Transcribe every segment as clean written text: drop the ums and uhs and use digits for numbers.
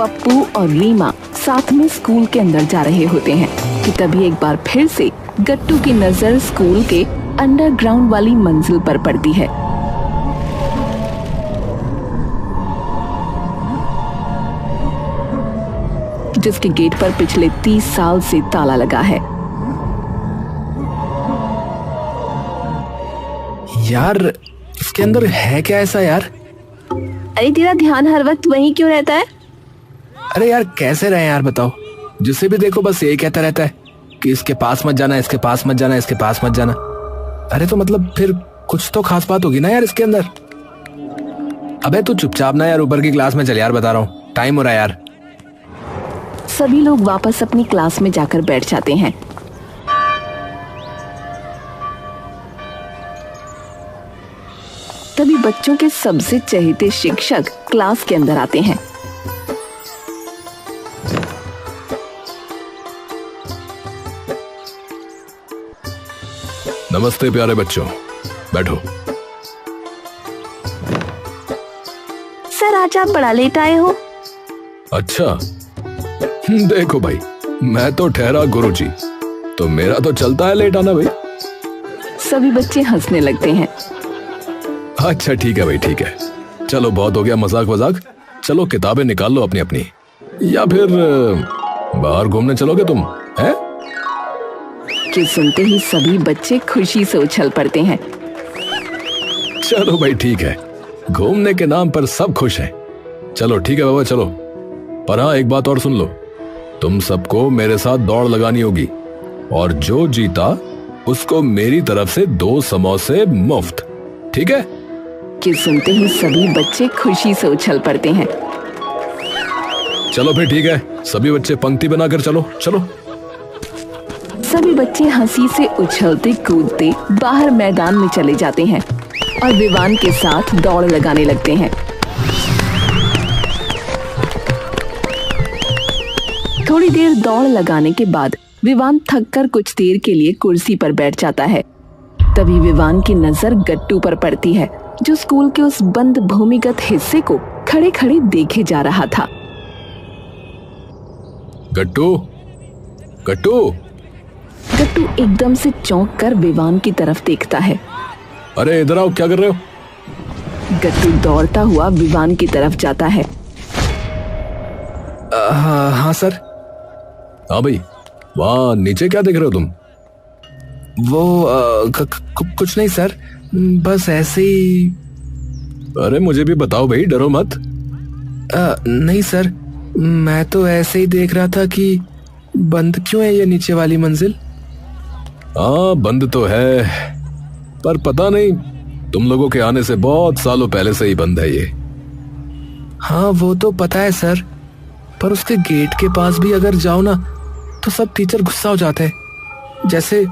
पप्पू और रीमा साथ में स्कूल के अंदर जा रहे होते हैं कि तभी एक बार फिर से गट्टू की नजर स्कूल के अंडरग्राउंड वाली मंजिल पर पड़ती है। जिसके गेट पर पिछले 30 साल से ताला लगा है। यार इसके अंदर है क्या ऐसा यार? अरे तेरा ध्यान हर वक्त वहीं क्यों रहता है? अरे यार कैसे रहे यार बताओ, जिसे भी देखो बस यही कहता रहता है कि इसके पास मत जाना, इसके पास मत जाना, इसके पास मत जाना। अरे तो मतलब फिर कुछ तो खास बात होगी ना यार इसके अंदर। अबे तू चुपचाप ना यार ऊपर की क्लास में चल यार, बता रहा हूँ टाइम हो रहा है यार। सभी लोग वापस अपनी क्लास में जाकर बैठ जाते हैं। तभी बच्चों के सबसे चहेते शिक्षक क्लास के अंदर आते हैं। नमस्ते प्यारे बच्चों, बैठो। सर आज आप बड़ा लेट आए हो। अच्छा देखो भाई, मैं तो ठहरा गुरुजी, तो मेरा तो चलता है लेट आना भाई। सभी बच्चे हंसने लगते हैं। अच्छा ठीक है भाई, ठीक है, चलो बहुत हो गया मजाक वजाक, चलो किताबें निकाल लो अपनी अपनी, या फिर बाहर घूमने चलोगे तुम हैं? कि सुनते ही सभी बच्चे खुशी से उछल पड़ते हैं। चलो भाई ठीक है, घूमने के नाम पर सब खुश हैं। चलो ठीक है बाबा चलो, पर हाँ एक बात और सुन लो, तुम सबको मेरे साथ दौड़ लगानी होगी और जो जीता उसको मेरी तरफ से 2 समोसे मुफ्त, ठीक है? कि सुनते ही सभी बच्चे खुशी से उछल पड़ते हैं। चलो फिर ठीक है, सभी बच्चे पंक्ति बनाकर चलो चलो। सभी बच्चे हंसी से उछलते कूदते बाहर मैदान में चले जाते हैं और विवान के साथ दौड़ लगाने लगते हैं। थोड़ी देर दौड़ लगाने के बाद विवान थककर कुछ देर के लिए कुर्सी पर बैठ जाता है। तभी विवान की नजर गट्टू पर पड़ती है, जो स्कूल के उस बंद भूमिगत हिस्से को खड़े खड़े देखे जा रहा था। गट्टू, गट्टू। गट्टू एकदम से चौंक कर विवान की तरफ देखता है। अरे इधर आओ, क्या कर रहे हो? गट्टू दौड़ता हुआ विवान की तरफ जाता है। हाँ सर। हाँ भाई, वहाँ नीचे क्या देख रहे हो तुम? वो कुछ नहीं सर, बस ऐसे ही। अरे मुझे भी बताओ भाई, डरो मत। नहीं सर, मैं तो ऐसे ही देख रहा था कि बंद क्यों है ये नीचे वाली मंजिल। हाँ बंद तो है, पर पता नहीं, तुम लोगों के आने से बहुत सालों पहले से ही बंद है ये। हाँ वो तो पता है सर, पर उसके गेट के पास भी अगर जाओ ना तो सब टीचर गुस्सा हो जाते हैं, जैसे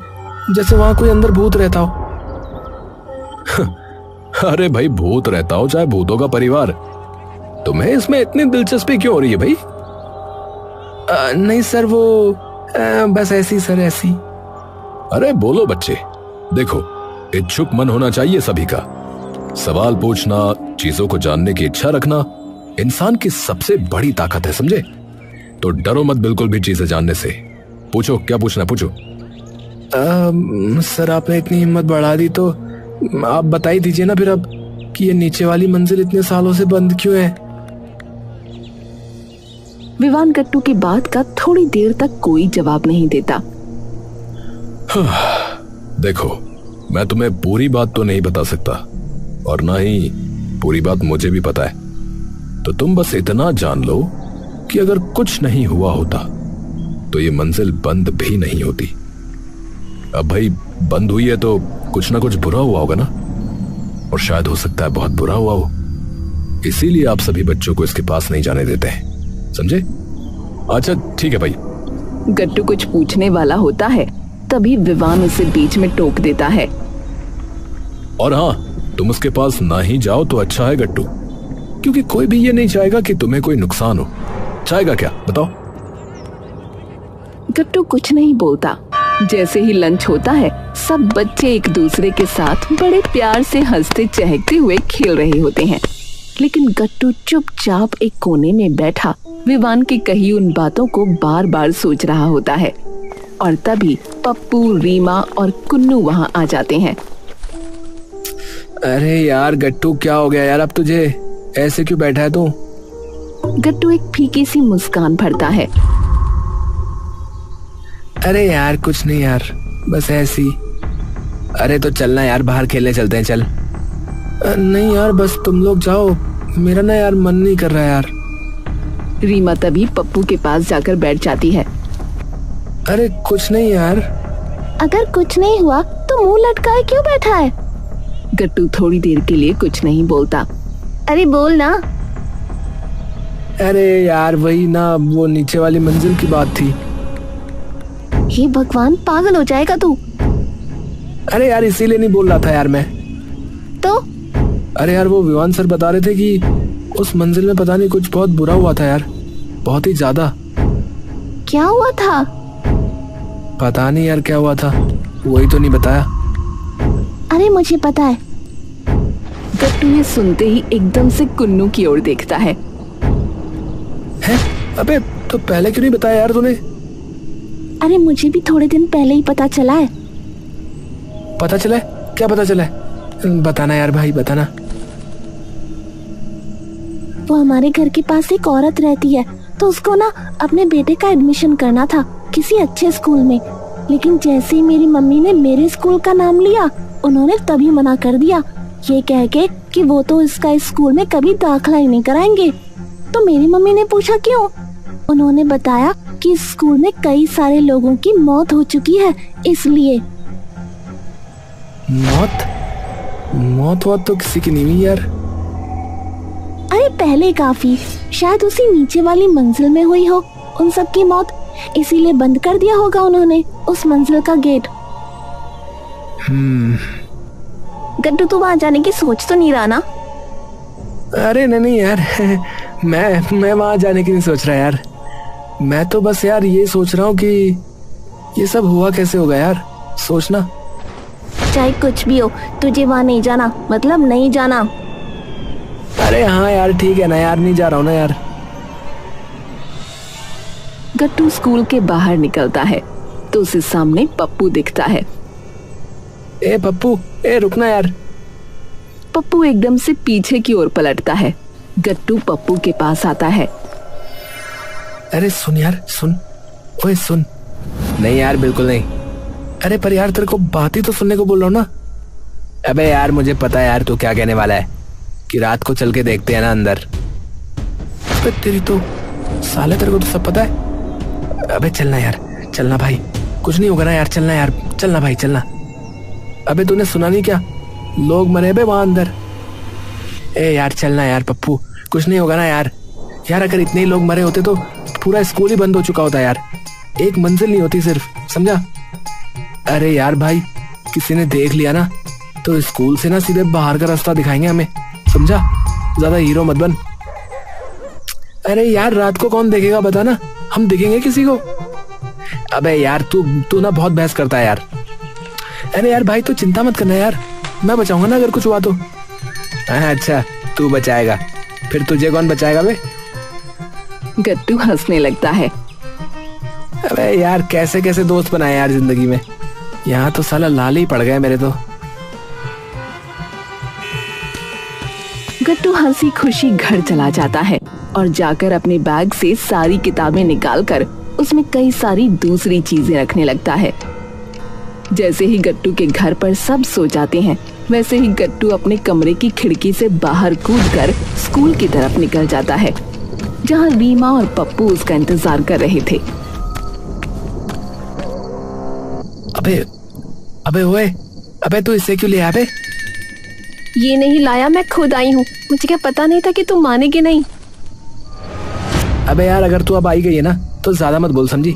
वहां कोई अंदर भूत रहता हो। अरे भाई भूत रहता हो चाहे भूतों का परिवार, तुम्हें इसमें इतनी दिलचस्पी क्यों हो रही है भाई? नहीं सर, वो बस ऐसी सर ऐसी। अरे बोलो बच्चे, देखो इच्छुक मन होना चाहिए सभी का। सवाल पूछना, चीजों को जानने की इच्छा रखना इंसान की सबसे बड़ी ताकत है, समझे? तो डरो मत बिल्कुल भी चीजें जानने से। पूछो, क्या पूछना पूछो। सर आपने इतनी हिम्मत बढ़ा दी तो आप बता ही दीजिए ना फिर अब कि ये नीचे वाली मंजिल इतने सालों से बंद क्यों है। विवान गट्टू की बात का थोड़ी देर तक कोई जवाब नहीं देता। देखो मैं तुम्हें पूरी बात तो नहीं बता सकता और ना ही पूरी बात मुझे भी पता है, तो तुम बस इतना जान लो कि अगर कुछ नहीं हुआ होता तो ये मंजिल बंद भी नहीं होती। अब भाई बंद हुई है तो कुछ ना कुछ बुरा हुआ होगा ना, और शायद हो सकता है बहुत बुरा हुआ हो, इसीलिए आप सभी बच्चों को इसके पास नहीं जाने देते हैं, समझे? अच्छा ठीक है भाई। गट्टू कुछ पूछने वाला होता है, तभी विवान उसे बीच में टोक देता है। और हाँ, तुम उसके पास ना ही जाओ तो अच्छा है गट्टू, क्योंकि कोई भी ये नहीं चाहेगा कि तुम्हें कोई नुकसान हो। चाहेगा क्या बताओ? गट्टू कुछ नहीं बोलता। जैसे ही लंच होता है, सब बच्चे एक दूसरे के साथ बड़े प्यार से हंसते चहकते हुए खेल रहे होते हैं, लेकिन गट्टू चुपचाप एक कोने में बैठा विवान की कही उन बातों को बार बार सोच रहा होता है और तभी पप्पू, रीमा और कुन्नू वहां आ जाते हैं। अरे यार गट्टू, क्या हो गया यार? अब तुझे ऐसे क्यों बैठा है तू? गट्टू एक फीकी सी मुस्कान भरता है। अरे यार कुछ नहीं यार, बस ऐसी। अरे तो चलना यार, बाहर खेलने चलते हैं, चल। नहीं यार, बस तुम लोग जाओ, मेरा ना यार मन नहीं कर रहा यार। रीमा तभी पप्पू के पास जाकर बैठ जाती है। अरे कुछ नहीं यार। अगर कुछ नहीं हुआ तो मुंह लटकाए क्यों बैठा है? गट्टू थोड़ी देर के लिए कुछ नहीं बोलता। अरे बोल ना। अरे यार वही ना, वो नीचे वाली मंजिल की बात थी। हे भगवान, पागल हो जाएगा तू। अरे यार इसीलिए नहीं बोल रहा था यार मैं तो। अरे यार वो विवान सर बता रहे थे कि उस मंजिल में पता नहीं कुछ बहुत बुरा हुआ था यार, बहुत ही ज्यादा। क्या हुआ था? पता नहीं यार क्या हुआ था, वही तो नहीं बताया। अरे मुझे पता है। गट्टू ये सुनते ही एकदम से कुन्नू की ओर देखता है। हैं? अबे तो पहले क्यों नहीं बताया यार तूने? अरे मुझे भी थोड़े दिन पहले ही पता चला है। पता चला है? क्या पता चला है? बताना यार भाई, बताना। वो हमारे घर के पास एक औरत रहती है, तो उसको ना अपने बेटे का एडमिशन करना था किसी अच्छे स्कूल में, लेकिन जैसे ही मेरी मम्मी ने मेरे स्कूल का नाम लिया, उन्होंने तभी मना कर दिया, ये कह के कि वो तो इसका इस स्कूल में कभी दाखिला ही नहीं कराएंगे। तो मेरी मम्मी ने पूछा क्यों? उन्होंने बताया कि इस स्कूल में कई सारे लोगों की मौत हो चुकी है, इसलिए। मौत? मौत वौत तो किसी की नहीं हुई यार। अरे पहले काफी, शायद उसी नीचे वाली मंजिल में हुई हो उन सब की मौत, इसीलिए बंद कर दिया होगा उन्होंने उस मंजिल का गेट। गड्डू तू वहां जाने की सोच तो नहीं रहा ना? अरे नहीं यार मैं वहां जाने की नहीं सोच रहा यार। मैं तो बस यार ये सोच रहा हूँ कि ये सब हुआ कैसे होगा यार, सोचना। चाहे कुछ भी हो, तुझे वहां नहीं जाना, मतलब नहीं जाना। अरे हाँ यार ठीक है ना यार, नहीं जा रहा हूँ ना यार। गट्टू स्कूल के बाहर निकलता है तो उसे सामने पप्पू दिखता है। ए पप्पू, ए रुकना यार। पप्पू एकदम से पीछे की ओर पलटता है। गट्टू पप्पू के पास आता है। अरे सुन यार, सुन। ओए सुन। नहीं यार बिल्कुल नहीं। अरे पर यार तेरे को बात ही तो सुनने को बोल रहा हूँ ना। अबे यार मुझे पता है यार तू क्या कहने वाला है, कि रात को चल के देखते हैं ना अंदर। अबे तेरी तो साले, तेरे को तो सब पता है। अबे चलना यार, चलना भाई, कुछ नहीं होगा ना यार, चलना यार, चलना भाई चलना। अबे तूने सुना नहीं क्या, लोग मरे बे वहां अंदर। ए यार चलना यार पप्पू, कुछ नहीं होगा ना यार। यार अगर इतने ही लोग मरे होते तो पूरा स्कूल ही बंद हो चुका होता यार, एक मंजिल नहीं होती सिर्फ, समझा? अरे यार भाई किसी ने देख लिया ना तो स्कूल से ना सीधे बाहर का रास्ता दिखाएंगे हमें, समझा? ज्यादा हीरो मत बन। अरे यार रात को कौन देखेगा बता ना, हम दिखेंगे किसी को? अबे यार तू ना बहुत बहस करता है यार। अरे यार भाई तू चिंता मत करना यार, मैं बचाऊंगा ना अगर कुछ हुआ तो। अच्छा तू बचाएगा, फिर तुझे कौन बचाएगा बे? गट्टू हंसने लगता है। अबे यार कैसे कैसे दोस्त बनाए यार जिंदगी में, यहाँ तो साला लाल ही पड़ गए मेरे तो। गट्टू हंसी खुशी घर चला जाता है और जाकर अपने बैग से सारी किताबें निकालकर उसमें कई सारी दूसरी चीजें रखने लगता है। जैसे ही गट्टू के घर पर सब सो जाते हैं, वैसे ही गट्टू अपने कमरे की खिड़की से बाहर कूदकर स्कूल की तरफ निकल जाता है, जहां रीमा और पप्पू उसका इंतजार कर रहे थे। अबे ओए, अबे तू इसे क्यों ले आया बे? ये नहीं लाया, मैं खुद आई हूँ, मुझे क्या पता नहीं था कि तुम मानेगे नहीं। अबे यार अगर तू अब आई गई है ना तो ज्यादा मत बोल, समझी?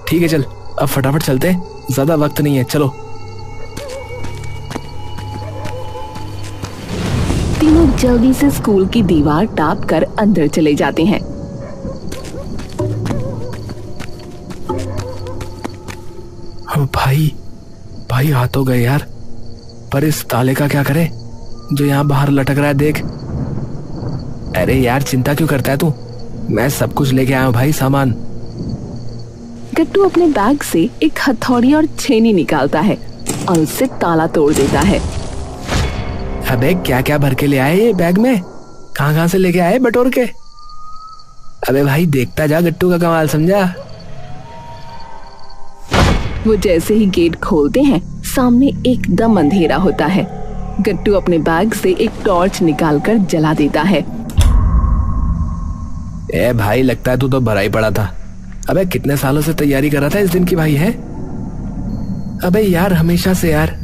ठीक है चल अब फटाफट चलते हैं, ज्यादा वक्त नहीं है, चलो। तीनों जल्दी से स्कूल की दीवार टाप कर अंदर चले जाते हैं। भाई आ तो गए यार, पर इस ताले का क्या करें जो यहाँ बाहर लटक रहा है, देख। अरे यार चिंता क्यों करता है तू, मैं सब कुछ लेके आया हूँ भाई, सामान। गट्टू अपने बैग से एक हथौड़ी और छेनी निकालता है और उससे ताला तोड़ देता है। अबे क्या क्या भर के ले आए ये बैग में? कहाँ कहाँ से लेके आए बटोर के? अबे भाई देखता जा गट्टू का कमाल, समझा? वो जैसे ही गेट खोलते हैं सामने एकदम अंधेरा होता है। गट्टू अपने बैग से एक टॉर्च निकालकर जला देता है। ए भाई लगता है तू तो भरा ही पड़ा था। अबे कितने सालों से तैयारी कर रहा था इस दिन की भाई है? अबे यार हमेशा से यार।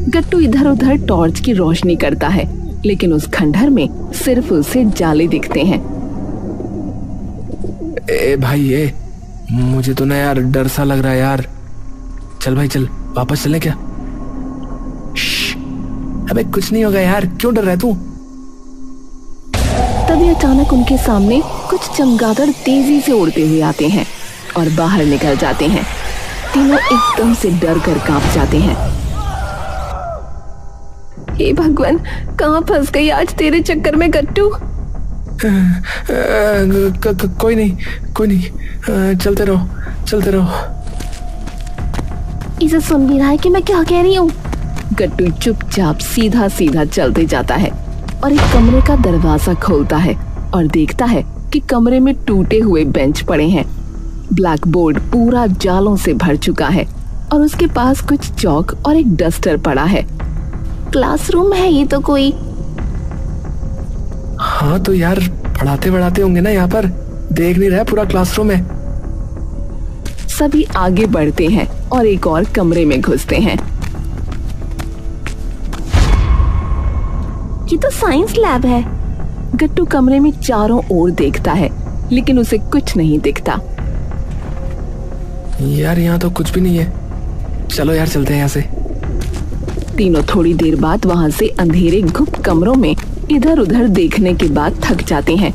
गट्टू इधर उधर टॉर्च की रोशनी करता है लेकिन उस खंडहर में सिर्फ उसे जाले दिखते हैं। ए भाई ये मुझे तो ना यार डर सा लग रहा है यार। चल भाई चल, वापस चलें क्या? अबे कुछ नहीं होगा यार, क्यों डर रहा है तू? तभी अचानक उनके सामने कुछ चमगादड़ तेजी से उड़ते हुए आते हैं और बाहर निकल जाते हैं। तीनों एकदम से डर कर कांप जाते हैं। हे भगवान, कहाँ फंस गई आज तेरे चक्कर में गट्टू। कोई नहीं कोई नहीं, चलते रहो चलते रहो। इसे सुन भी रहा है कि मैं क्या कह रही हूँ। गट्टू चुपचाप सीधा सीधा चलते जाता है और एक कमरे का दरवाजा खोलता है और देखता है कि कमरे में टूटे हुए बेंच पड़े हैं। ब्लैक बोर्ड पूरा जालों से भर चुका है और उसके पास कुछ चौक और एक डस्टर पड़ा है। क्लासरूम है ये तो कोई। हाँ तो यार पढ़ाते बढ़ाते होंगे ना यहाँ पर, देख नहीं रहा पूरा क्लासरूम है। सभी आगे बढ़ते हैं और एक और कमरे में घुसते हैं। ये तो साइंस लैब है। गट्टू कमरे में चारों ओर देखता है लेकिन उसे कुछ नहीं दिखता। यार यहाँ तो कुछ भी नहीं है, चलो यार चलते हैं यहाँ से। तीनों थोड़ी देर बाद वहां से अंधेरे गुप्त कमरों में इधर उधर देखने के बाद थक जाते हैं।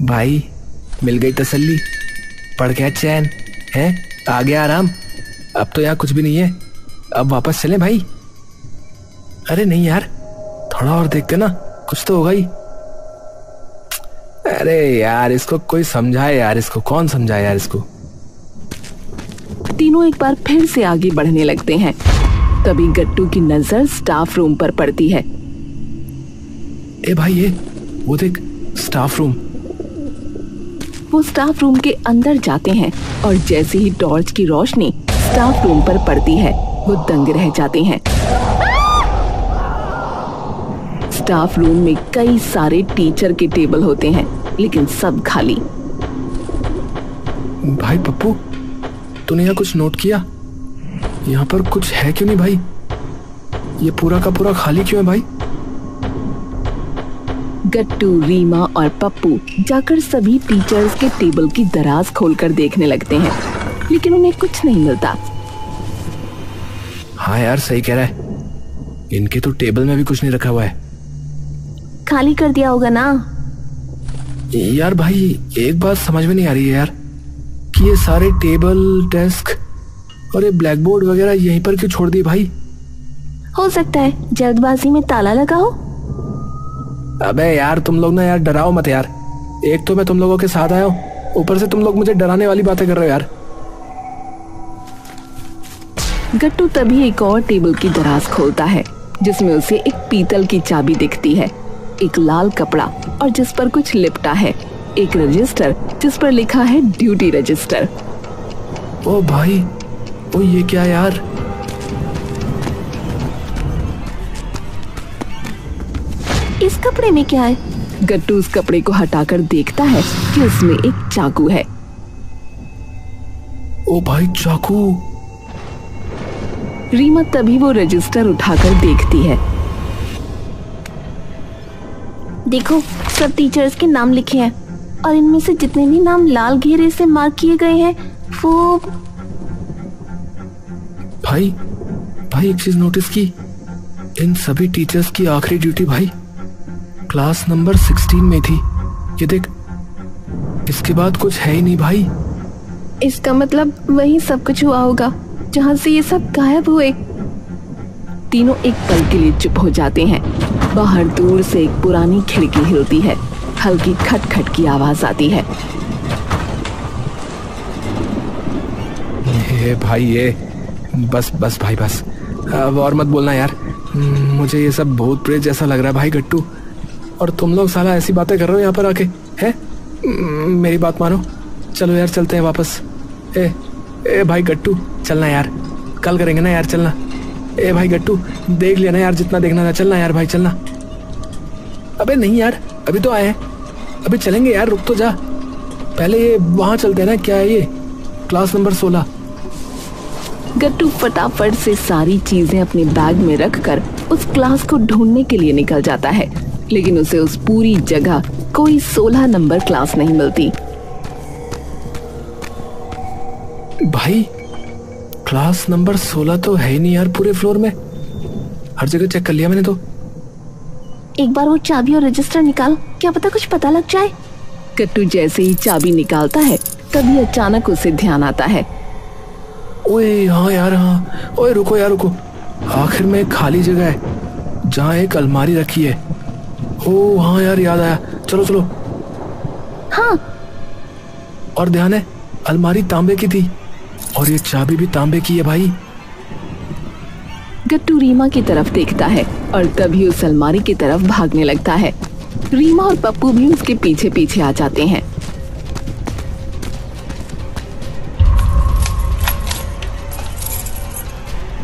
भाई मिल गई तसल्ली, पढ़ गया चैन है, आ गया आराम। अब तो यहाँ कुछ भी नहीं है, अब वापस चलें भाई। अरे नहीं यार, थोड़ा और देखते ना, कुछ तो होगा ही। अरे यार इसको कोई समझाए यार, इसको कौन समझाए यार इसको। तीनों एक बार फिर से आगे बढ़ने लगते हैं। तभी गट्टू की नजर स्टाफ रूम पर पड़ती है। ए भाई ये वो देख, स्टाफ रूम। वो स्टाफ रूम के अंदर जाते हैं और जैसे ही टॉर्च की रोशनी स्टाफ रूम पर पड़ती है वो दंग रह जाते हैं। स्टाफ रूम में कई सारे टीचर के टेबल होते हैं लेकिन सब खाली। भाई पप्पू तूने यहाँ कुछ नोट किया? यहाँ पर कुछ है क्यों नहीं भाई? ये पूरा का पूरा खाली क्यों है भाई? गट्टू, रीमा और पप्पू जाकर सभी टीचर्स के टेबल की दराज खोलकर देखने लगते हैं लेकिन उन्हें कुछ नहीं मिलता। हाँ यार सही कह रहा है, इनके तो टेबल में भी कुछ नहीं रखा हुआ है। खाली कर दिया होगा ना। यार भाई एक बात समझ में नहीं आ रही है यार कि ये सारे टेबल, डेस्क और ये ब्लैक बोर्ड वगैरह यहीं पर क्यों छोड़ दिए भाई? हो सकता है जल्दबाजी में ताला लगा हो। अबे यार तुम लोग ना यार डराओ मत यार। एक तो मैं तुम लोगों के साथ आया हूँ, ऊपर से तुम लोग मुझे डराने वाली बातें कर रहे हो यार। गट्टू तभी एक और टेबल की दराज खोलता है जिसमें उसे एक पीतल की चाबी दिखती है, एक लाल कपड़ा और जिस पर कुछ लिपटा है, एक रजिस्टर जिस पर लिखा है ड्यूटी रजिस्टर। ओ भाई, ओ ये क्या यार? इस कपड़े में क्या है? गट्टू उस कपड़े को हटाकर देखता है कि उसमें एक चाकू है। ओ भाई चाकू। रीमा तभी वो रजिस्टर उठाकर देखती है। देखो सब टीचर्स के नाम लिखे हैं और इनमें से जितने भी नाम लाल घेरे से मार्क किए गए हैं वो। भाई एक चीज नोटिस की, इन सभी टीचर्स की आखिरी ड्यूटी भाई क्लास नंबर 16 में थी। ये देख, इसके बाद कुछ है ही नहीं भाई। इसका मतलब वही सब कुछ हुआ होगा जहाँ से ये सब गायब हुए। तीनों एक पल के लिए चुप हो जाते हैं। बाहर दूर से एक पुरानी खिड़की हिलती है, हल्की खटखट की आवाज आती है। ये भाई ये बस बस भाई बस, अब और मत बोलना यार, मुझे ये सब भूत प्रेत जैसा लग रहा है भाई गट्टू। और तुम लोग साला ऐसी बातें कर रहे हो यहाँ पर आके, हैं? मेरी बात मानो, चलो यार चलते हैं वापस। ए भाई गट्टू चलना यार, कल करेंगे ना यार, चलना। ए भाई गट्टू देख लिया ना यार जितना देखना था, चलना यार भाई चलना। अबे नहीं यार, अभी तो आए हैं, अभी चलेंगे यार, रुक तो जा। पहले ये वहां चलते हैं ना, क्या है ये, क्लास नंबर 16। गट्टू फटाफट से सारी चीजें अपने बैग में रखकर उस क्लास को ढूंढने के लिए निकल जाता है, लेकिन उसे उस पूरी जगह कोई 16 नंबर क्लास नहीं मिलती। भाई क्लास नंबर 16 तो है ही नहीं यार पूरे फ्लोर में, हर जगह चेक कर लिया मैंने तो। एक बार वो चाबी और रजिस्टर निकाल, क्या पता कुछ पता लग जाए। गट्टू जैसे ही चाबी निकालता है तभी अचानक उसे ध्यान आता है। ओए हाँ यार हाँ, ओए रुको यार रुको, आखिर में एक खाली जगह है जहाँ एक अलमारी रखी है। ओ हाँ यार याद आया, चलो चलो। हाँ, और ध्यान है अलमारी तांबे की थी और ये चाबी भी तांबे की है भाई। गट्टू रीमा की तरफ देखता है और तभी उस अलमारी की तरफ भागने लगता है। रीमा और पप्पू भी उसके पीछे पीछे आ जाते हैं।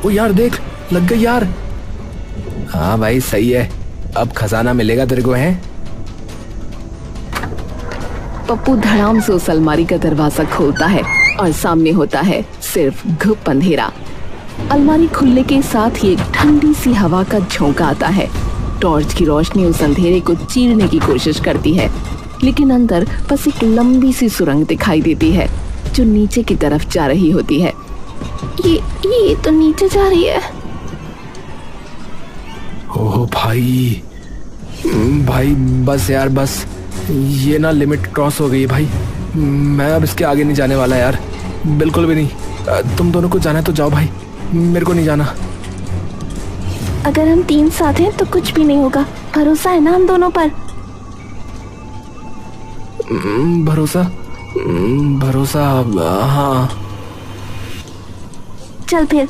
ओ यार देख, लग गई यार। हाँ भाई सही है, अब खजाना मिलेगा तेरे को, है? पप्पू धड़ाम से उस अलमारी का दरवाजा खोलता है और सामने होता है सिर्फ घुप अंधेरा। अलमारी खुलने के साथ ही एक ठंडी सी हवा का झोंका आता है। टॉर्च की रोशनी उस अंधेरे को चीरने की कोशिश करती है, लेकिन अंदर बस एक लंबी सी सुरंग दिखाई देती है जो नीचे की तरफ जा रही होती है। ये तो नीचे जा रही है। ओह भाई, भाई बस यार बस, ये ना लिमिट क्रॉस हो गई है भाई। मैं अब इसके आगे नहीं जाने वाला यार, बिल्कुल भी नहीं। तुम दोनों को जाना है तो जाओ भाई, मेरे को नहीं जाना। अगर हम 3 साथ हैं तो कुछ भी नहीं होगा, भरोसा है ना हम दोनों पर? भरोसा हाँ। चल फिर।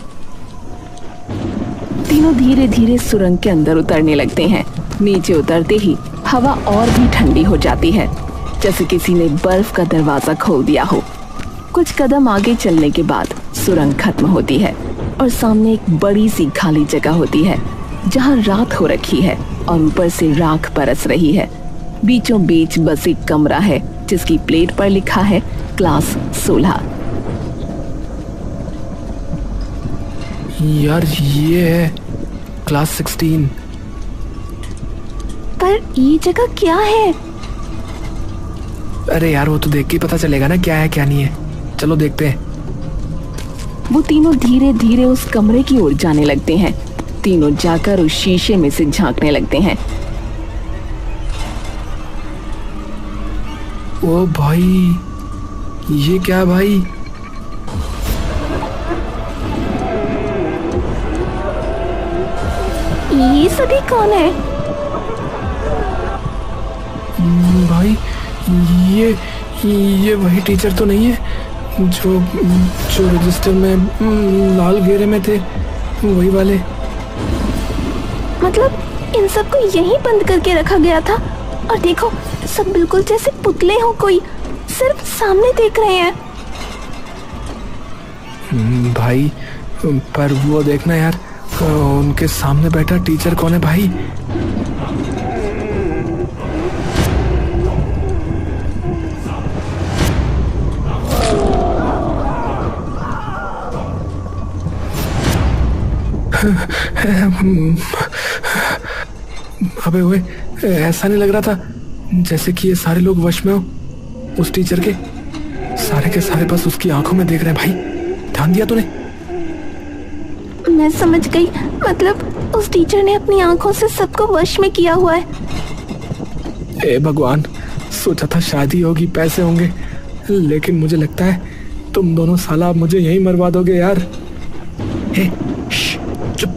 तीनों धीरे धीरे सुरंग के अंदर उतरने लगते हैं। नीचे उतरते ही हवा और भी ठंडी हो जाती है, जैसे किसी ने बर्फ का दरवाजा खोल दिया हो। कुछ कदम आगे चलने के बाद सुरंग खत्म होती है और सामने एक बड़ी सी खाली जगह होती है जहाँ रात हो रखी है और ऊपर से राख बरस रही है। बीचों बीच बस एक कमरा है जिसकी प्लेट पर लिखा है क्लास 16। यार ये है क्लास 16। पर ये जगह क्या है? अरे यार वो तो देख के पता चलेगा ना क्या है क्या नहीं है, चलो देखते हैं। वो तीनों धीरे धीरे उस कमरे की ओर जाने लगते हैं। तीनों जाकर उस शीशे में से झांकने लगते हैं। ओ भाई, ये क्या भाई? ये सभी कौन है? भाई ये वही टीचर तो नहीं है जो रजिस्टर में लाल घेरे में थे, वही वाले। मतलब इन सबको यहीं बंद करके रखा गया था और देखो सब बिल्कुल जैसे पुतले हो, कोई सिर्फ सामने देख रहे हैं। भाई पर वो देखना यार, उनके सामने बैठा टीचर कौन है भाई? अबे ओए, ऐसा नहीं लग रहा था जैसे कि ये सारे लोग वश में हो उस टीचर के? सारे के सारे बस उसकी आंखों में देख रहे हैं भाई, ध्यान दिया तूने? मैं समझ गई, मतलब उस टीचर ने अपनी आंखों से सबको वश में किया हुआ है। ए भगवान, सोचा था शादी होगी, पैसे होंगे, लेकिन मुझे लगता है तुम दोनों साला मुझे यहीं मरवा दोगे यार। हे, चुप,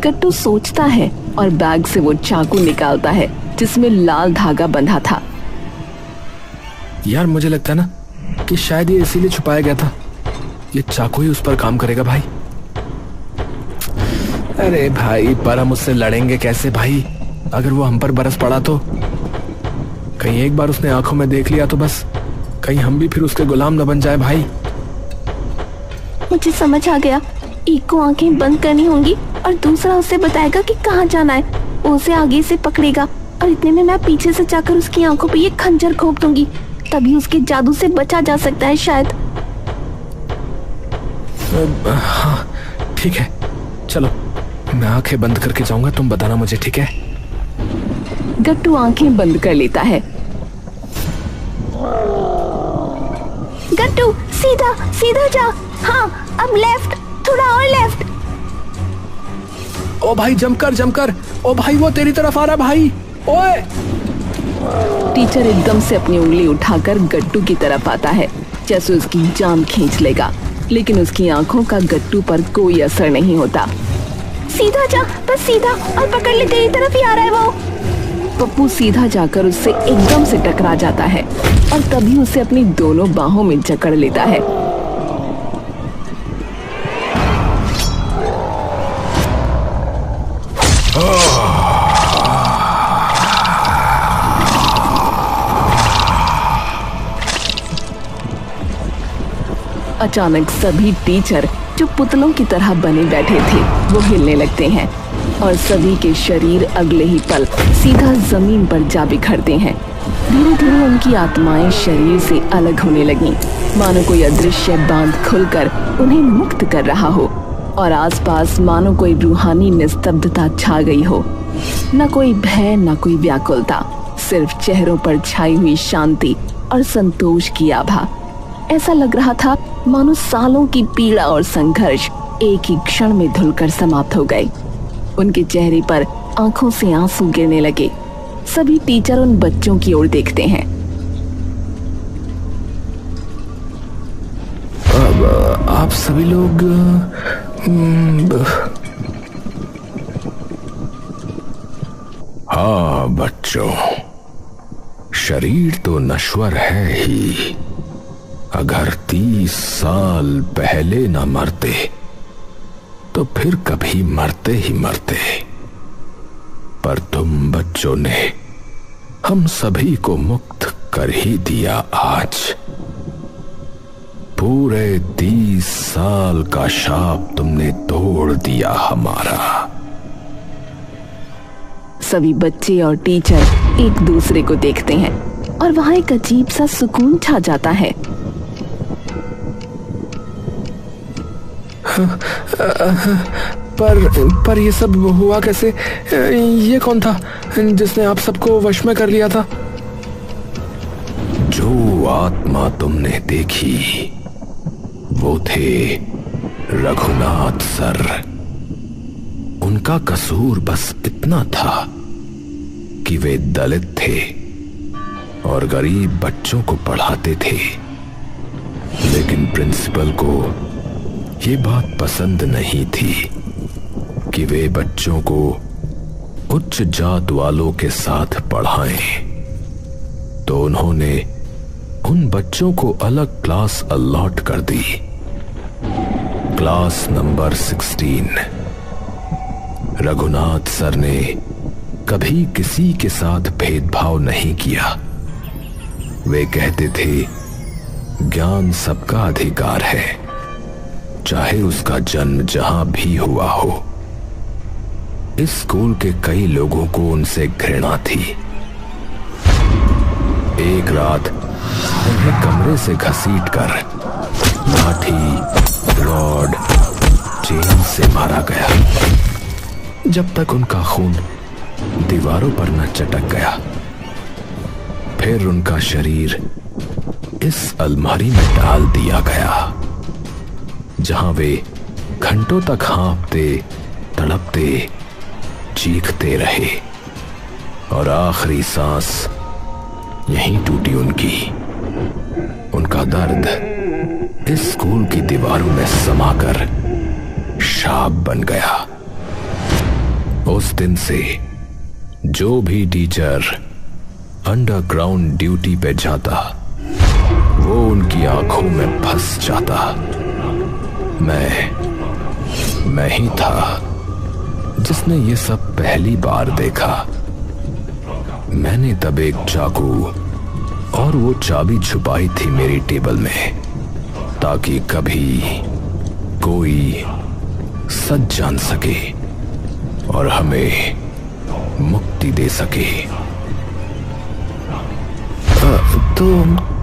गट्टू सोचता है और बैग से वो चाकू निकालता है जिसमें लाल धागा बंधा था। यार मुझे लगता है ना कि शायद ये इसीलिए छुपाया गया था, ये चाकू ही उस पर काम करेगा भाई। अरे भाई पर हम उससे लड़ेंगे कैसे भाई? अगर वो हम पर बरस पड़ा तो? कहीं एक बार उसने आंखों में देख लिया तो बस, कहीं हम भी फिर उसके गुलाम न बन जाए भाई। मुझे समझ आ गया, एक को आंखें बंद करनी होंगी और दूसरा उसे बताएगा कि कहाँ जाना है। वो उसे आगे से पकड़ेगा और इतने में मैं पीछे से जाकर उसकी आंखों पे ये खंजर घोंप दूंगी, तभी उसके जादू से बचा जा सकता है शायद। हाँ ठीक है, चलो मैं आंखें बंद करके जाऊंगा, तुम बताना मुझे, ठीक है? गट्टू आंखें बंद कर लेता है। गट्टू सीधा सीधा जा, हाँ अब लेफ्ट, थोड़ा और लेफ्ट। ओ भाई जमकर जमकर, ओ भाई वो तेरी तरफ आ रहा भाई, ओए। टीचर एकदम से अपनी उंगली उठाकर गट्टू की तरफ आता है, जैसे उसकी जान खींच लेगा, लेकिन उसकी आंखों का गट्टू पर कोई असर नहीं होता। सीधा जा, बस सीधा, और पकड़ ले, तेरी तरफ ही आ रहा है वो। पप्पू सीधा जाकर उससे एकदम से टकरा जाता है और तभी उसे अपनी दोनों बाहों में जकड़ लेता है। अचानक सभी टीचर जो पुतलों की तरह बने बैठे थे वो हिलने लगते हैं और सभी के शरीर अगले ही पल सीधा जमीन पर जा बिखरते हैं। धीरे धीरे उनकी आत्माएं शरीर से अलग होने लगीं, मानो कोई अदृश्य बांध खुलकर उन्हें मुक्त कर रहा हो और आसपास मानो कोई रूहानी निस्तब्धता छा गई हो। न कोई भय, न कोई व्याकुलता, सिर्फ चेहरों पर छाई हुई शांति और संतोष की आभा। ऐसा लग रहा था मानो सालों की पीड़ा और संघर्ष एक ही क्षण में धुलकर समाप्त हो गए। उनके चेहरे पर आंखों से आंसू गिरने लगे। सभी टीचर उन बच्चों की ओर देखते हैं। अब आप सभी लोग हाँ बच्चों, शरीर तो नश्वर है ही, अगर 30 साल पहले न मरते तो फिर कभी मरते ही मरते। पर तुम बच्चों ने हम सभी को मुक्त कर ही दिया आज। पूरे 30 साल का शाप तुमने तोड़ दिया हमारा। सभी बच्चे और टीचर एक दूसरे को देखते हैं और वहां एक अजीब सा सुकून छा जाता है। पर ये सब हुआ कैसे? ये कौन था जिसने आप सबको वश में कर लिया था? जो आत्मा तुमने देखी वो थे रघुनाथ सर। उनका कसूर बस इतना था कि वे दलित थे और गरीब बच्चों को पढ़ाते थे, लेकिन प्रिंसिपल को ये बात पसंद नहीं थी कि वे बच्चों को उच्च जात वालों के साथ पढ़ाएं। तो उन्होंने उन बच्चों को अलग क्लास अलॉट कर दी, क्लास नंबर 16। रघुनाथ सर ने कभी किसी के साथ भेदभाव नहीं किया। वे कहते थे ज्ञान सबका अधिकार है, चाहे उसका जन्म जहां भी हुआ हो। इस स्कूल के कई लोगों को उनसे घृणा थी। एक रात उन्हें कमरे से घसीटकर लाठी, रॉड, चेन से मारा गया, जब तक उनका खून दीवारों पर न चटक गया। फिर उनका शरीर इस अलमारी में डाल दिया गया, जहां वे घंटों तक हाँफते, तड़पते, चीखते रहे और आखिरी सांस यहीं टूटी उनकी। उनका दर्द इस स्कूल की दीवारों में समाकर शाप बन गया। उस दिन से जो भी टीचर अंडरग्राउंड ड्यूटी पे जाता वो उनकी आंखों में फंस जाता। मैं ही था जिसने ये सब पहली बार देखा। मैंने तब एक चाकू और वो चाबी छुपाई थी मेरी टेबल में, ताकि कभी कोई सच जान सके और हमें मुक्ति दे सके।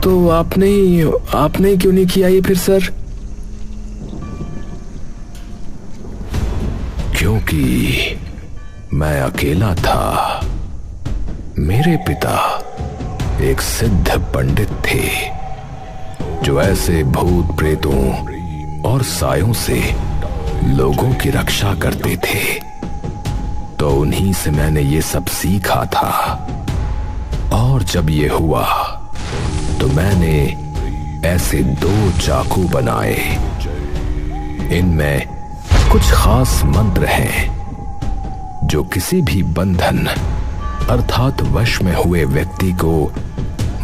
तो आपने क्यों नहीं किया ये फिर सर? क्योंकि मैं अकेला था। मेरे पिता एक सिद्ध पंडित थे जो ऐसे भूत प्रेतों और सायों से लोगों की रक्षा करते थे। तो उन्हीं से मैंने ये सब सीखा था। और जब ये हुआ तो मैंने ऐसे 2 चाकू बनाए। इनमें कुछ खास मंत्र हैं जो किसी भी बंधन अर्थात वश में हुए व्यक्ति को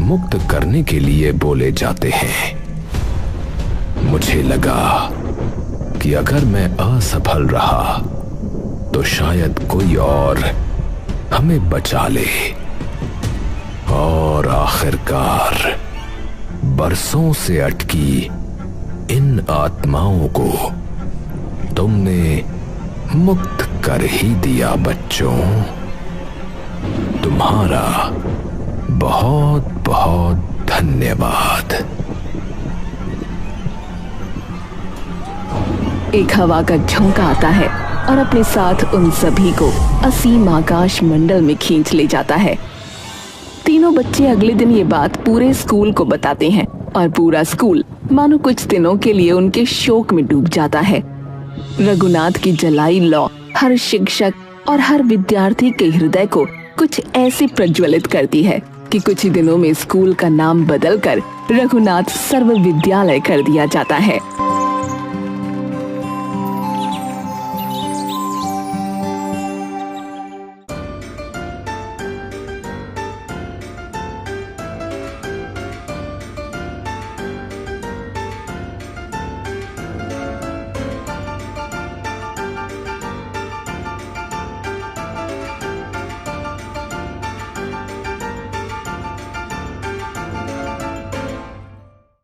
मुक्त करने के लिए बोले जाते हैं। मुझे लगा कि अगर मैं असफल रहा तो शायद कोई और हमें बचा ले। और आखिरकार बरसों से अटकी इन आत्माओं को तुमने मुक्त कर ही दिया बच्चों। तुम्हारा बहुत बहुत धन्यवाद। एक हवा का झोंका आता है और अपने साथ उन सभी को असीम आकाश मंडल में खींच ले जाता है। तीनों बच्चे अगले दिन ये बात पूरे स्कूल को बताते हैं और पूरा स्कूल मानो कुछ दिनों के लिए उनके शोक में डूब जाता है। रघुनाथ की जलाई लौ हर शिक्षक और हर विद्यार्थी के हृदय को कुछ ऐसे प्रज्वलित करती है कि कुछ ही दिनों में स्कूल का नाम बदलकर रघुनाथ सर्व विद्यालय कर दिया जाता है।